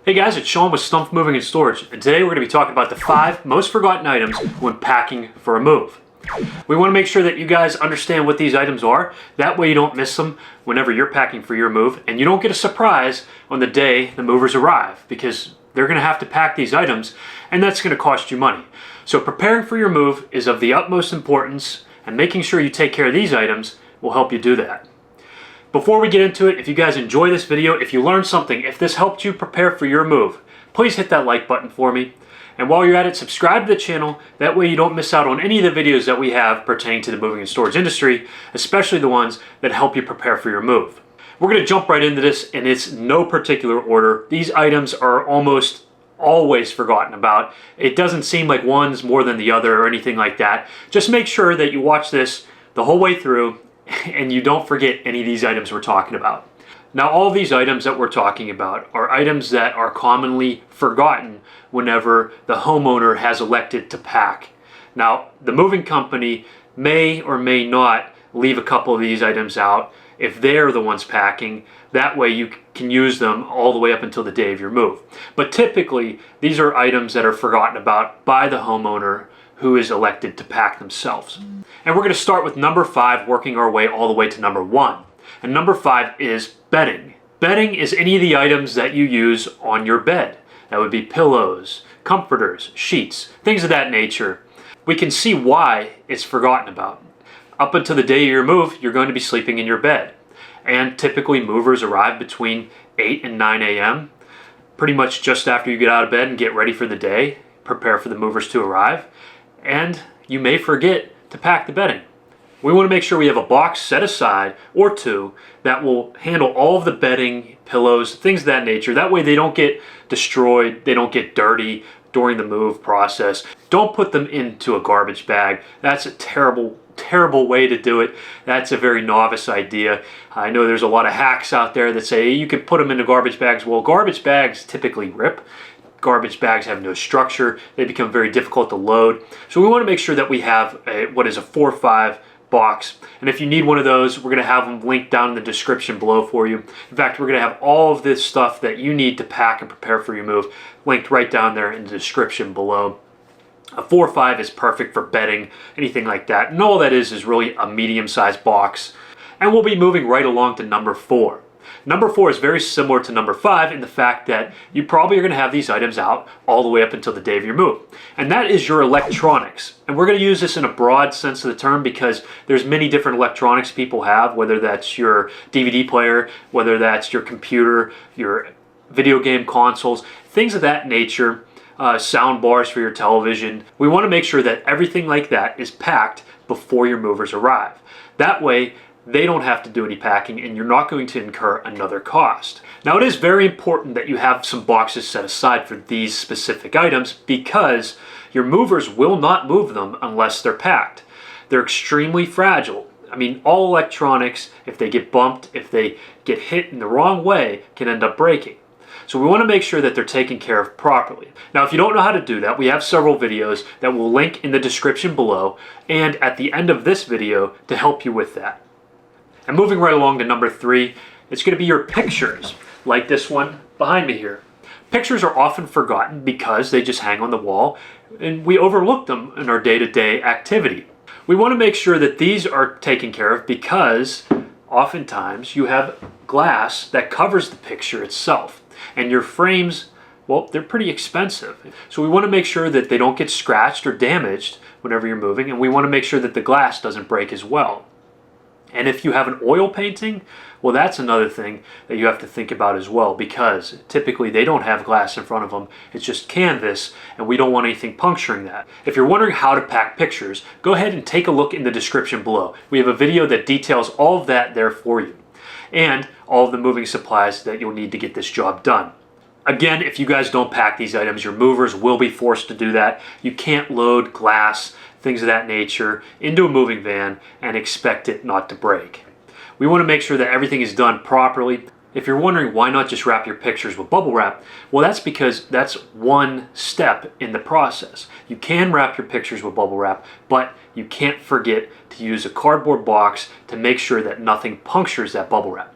Hey guys, it's Sean with Stumpf Moving and Storage, and today we're going to be talking about the 5 most forgotten items when packing for a move. We want to make sure that you guys understand what these items are, that way you don't miss them whenever you're packing for your move, and you don't get a surprise on the day the movers arrive, because they're going to have to pack these items, and that's going to cost you money. So preparing for your move is of the utmost importance, and making sure you take care of these items will help you do that. Before we get into it, if you guys enjoy this video, if you learned something, if this helped you prepare for your move, please hit that like button for me. And while you're at it, subscribe to the channel. That way you don't miss out on any of the videos that we have pertaining to the moving and storage industry, especially the ones that help you prepare for your move. We're going to jump right into this, and it's no particular order. These items are almost always forgotten about. It doesn't seem like one's more than the other or anything like that. Just make sure that you watch this the whole way through and you don't forget any of these items we're talking about. Now, all of these items that we're talking about are items that are commonly forgotten whenever the homeowner has elected to pack. Now, the moving company may or may not leave a couple of these items out if they're the ones packing. That way you can use them all the way up until the day of your move. But typically, these are items that are forgotten about by the homeowner who is elected to pack themselves. And we're going to start with number 5, working our way all the way to number 1. And number 5 is bedding. Bedding is any of the items that you use on your bed. That would be pillows, comforters, sheets, things of that nature. We can see why it's forgotten about. Up until the day of your move, you're going to be sleeping in your bed. And typically movers arrive between 8 and 9 a.m., pretty much just after you get out of bed and get ready for the day, prepare for the movers to arrive. And you may forget to pack the bedding. We want to make sure we have a box set aside or 2 that will handle all of the bedding, pillows, things of that nature. That way they don't get destroyed, they don't get dirty during the move process. Don't put them into a garbage bag. That's a terrible way to do it. That's a very novice idea. I know there's a lot of hacks out there that say you can put them into garbage bags. Well, garbage bags typically rip. Garbage bags have no structure. They become very difficult to load. So we want to make sure that we have what is a 4x5 box. And if you need one of those, we're going to have them linked down in the description below for you. In fact, we're going to have all of this stuff that you need to pack and prepare for your move linked right down there in the description below. A 4x5 is perfect for bedding, anything like that. And all that is really a medium-sized box. And we'll be moving right along to number 4. Number 4 is very similar to number 5 in the fact that you probably are going to have these items out all the way up until the day of your move. And that is your electronics. And we're going to use this in a broad sense of the term because there's many different electronics people have, whether that's your DVD player, whether that's your computer, your video game consoles, things of that nature, sound bars for your television. We want to make sure that everything like that is packed before your movers arrive. That way, they don't have to do any packing and you're not going to incur another cost. Now, it is very important that you have some boxes set aside for these specific items because your movers will not move them unless they're packed. They're extremely fragile. I mean, all electronics, if they get bumped, if they get hit in the wrong way, can end up breaking. So we want to make sure that they're taken care of properly. Now, if you don't know how to do that, we have several videos that we'll link in the description below and at the end of this video to help you with that. And moving right along to number 3, it's going to be your pictures, like this one behind me here. Pictures are often forgotten because they just hang on the wall and we overlook them in our day-to-day activity. We want to make sure that these are taken care of because oftentimes you have glass that covers the picture itself. And your frames, well, they're pretty expensive. So we want to make sure that they don't get scratched or damaged whenever you're moving, and we want to make sure that the glass doesn't break as well. And if you have an oil painting, well, that's another thing that you have to think about as well because typically they don't have glass in front of them. It's just canvas and we don't want anything puncturing that. If you're wondering how to pack pictures, go ahead and take a look in the description below. We have a video that details all of that there for you and all of the moving supplies that you'll need to get this job done. Again, if you guys don't pack these items, your movers will be forced to do that. You can't load glass, things of that nature, into a moving van and expect it not to break. We want to make sure that everything is done properly. If you're wondering why not just wrap your pictures with bubble wrap, well, that's because that's one step in the process. You can wrap your pictures with bubble wrap, but you can't forget to use a cardboard box to make sure that nothing punctures that bubble wrap.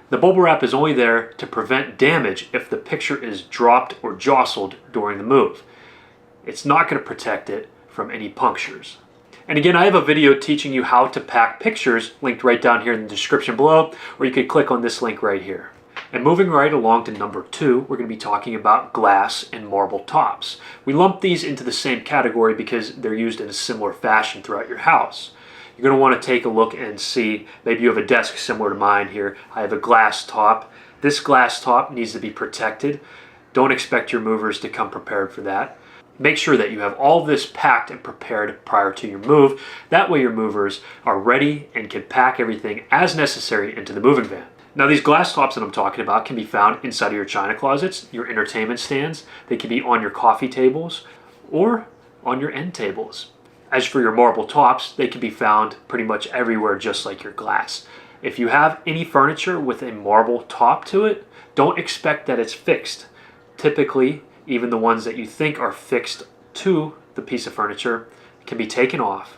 The bubble wrap is only there to prevent damage if the picture is dropped or jostled during the move. It's not going to protect it from any punctures. And again, I have a video teaching you how to pack pictures linked right down here in the description below, or you could click on this link right here. And moving right along to number 2, we're going to be talking about glass and marble tops. We lump these into the same category because they're used in a similar fashion throughout your house. You're going to want to take a look and see, maybe you have a desk similar to mine here. I have a glass top. This glass top needs to be protected. Don't expect your movers to come prepared for that. Make sure that you have all this packed and prepared prior to your move. That way your movers are ready and can pack everything as necessary into the moving van. Now these glass tops that I'm talking about can be found inside of your china closets, your entertainment stands. They can be on your coffee tables or on your end tables. As for your marble tops, they can be found pretty much everywhere just like your glass. If you have any furniture with a marble top to it, don't expect that it's fixed. Typically, even the ones that you think are fixed to the piece of furniture can be taken off,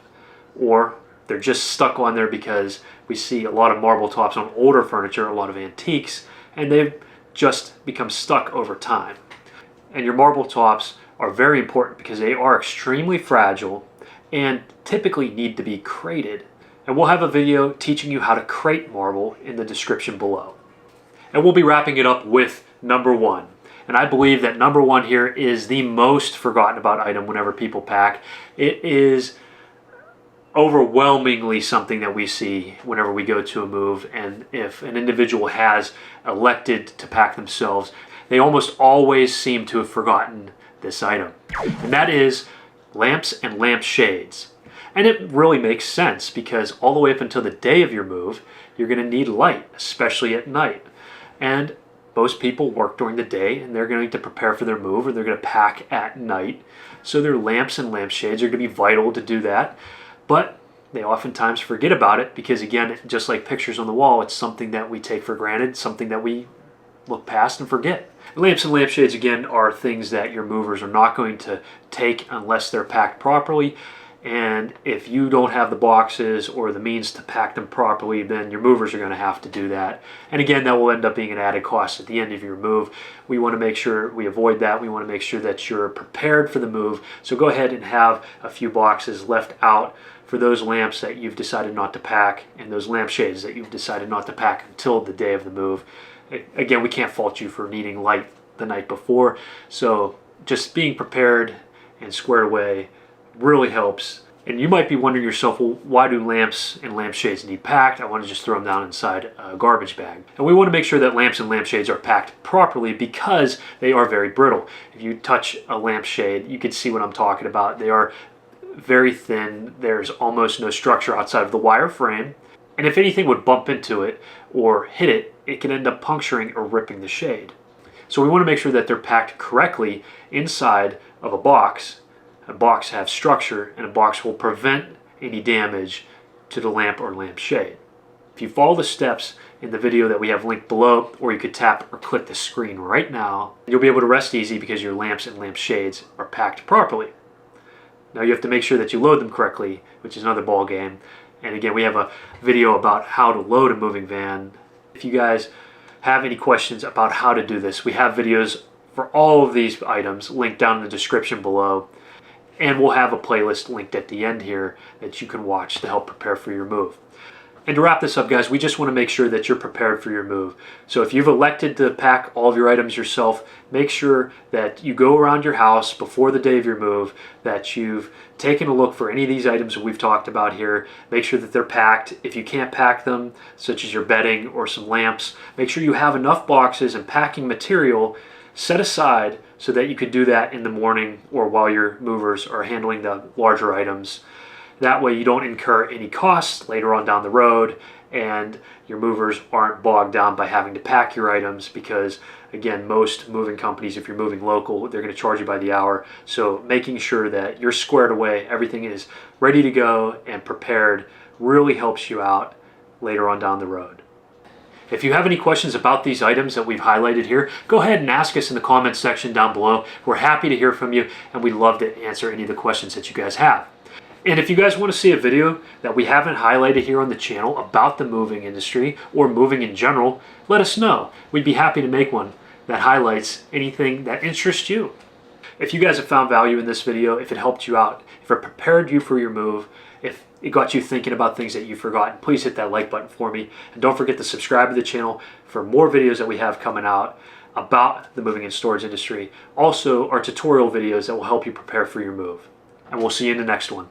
or they're just stuck on there because we see a lot of marble tops on older furniture, a lot of antiques, and they've just become stuck over time. And your marble tops are very important because they are extremely fragile and typically need to be crated. And we'll have a video teaching you how to crate marble in the description below. And we'll be wrapping it up with number 1. And I believe that number 1 here is the most forgotten about item whenever people pack. It is overwhelmingly something that we see whenever we go to a move, and if an individual has elected to pack themselves, they almost always seem to have forgotten this item. And that is lamps and lamp shades. And it really makes sense because all the way up until the day of your move, you're going to need light, especially at night. And most people work during the day and they're going to prepare for their move, or they're going to pack at night. So their lamps and lampshades are going to be vital to do that. But they oftentimes forget about it because, again, just like pictures on the wall, it's something that we take for granted, something that we look past and forget. Lamps and lampshades, again, are things that your movers are not going to take unless they're packed properly. And if you don't have the boxes or the means to pack them properly, then your movers are going to have to do that. And again, that will end up being an added cost at the end of your move. We want to make sure we avoid that. We want to make sure that you're prepared for the move. So go ahead and have a few boxes left out for those lamps that you've decided not to pack, and those lampshades that you've decided not to pack until the day of the move. Again, we can't fault you for needing light the night before. So just being prepared and squared away really helps. And you might be wondering yourself, well, why do lamps and lampshades need packed? I want to just throw them down inside a garbage bag. And we want to make sure that lamps and lampshades are packed properly because they are very brittle. If you touch a lampshade, you can see what I'm talking about. They are very thin. There's almost no structure outside of the wire frame. And if anything would bump into it or hit it, it can end up puncturing or ripping the shade. So we want to make sure that they're packed correctly inside of a box. A box has structure, and a box will prevent any damage to the lamp or lampshade. If you follow the steps in the video that we have linked below, or you could tap or click the screen right now, you'll be able to rest easy because your lamps and lampshades are packed properly. Now you have to make sure that you load them correctly, which is another ball game. And again, we have a video about how to load a moving van. If you guys have any questions about how to do this, we have videos for all of these items linked down in the description below. And we'll have a playlist linked at the end here that you can watch to help prepare for your move. And to wrap this up, guys, we just want to make sure that you're prepared for your move. So if you've elected to pack all of your items yourself, make sure that you go around your house before the day of your move, that you've taken a look for any of these items that we've talked about here. Make sure that they're packed. If you can't pack them, such as your bedding or some lamps, make sure you have enough boxes and packing material set aside so that you could do that in the morning or while your movers are handling the larger items. That way you don't incur any costs later on down the road, and your movers aren't bogged down by having to pack your items because, again, most moving companies, if you're moving local, they're going to charge you by the hour. So making sure that you're squared away, everything is ready to go and prepared, really helps you out later on down the road. If you have any questions about these items that we've highlighted here, go ahead and ask us in the comments section down below. We're happy to hear from you, and we'd love to answer any of the questions that you guys have. And if you guys want to see a video that we haven't highlighted here on the channel about the moving industry or moving in general, let us know. We'd be happy to make one that highlights anything that interests you. If you guys have found value in this video, if it helped you out, if it prepared you for your move, if it got you thinking about things that you've forgotten, please hit that like button for me. And don't forget to subscribe to the channel for more videos that we have coming out about the moving and storage industry. Also, our tutorial videos that will help you prepare for your move. And we'll see you in the next one.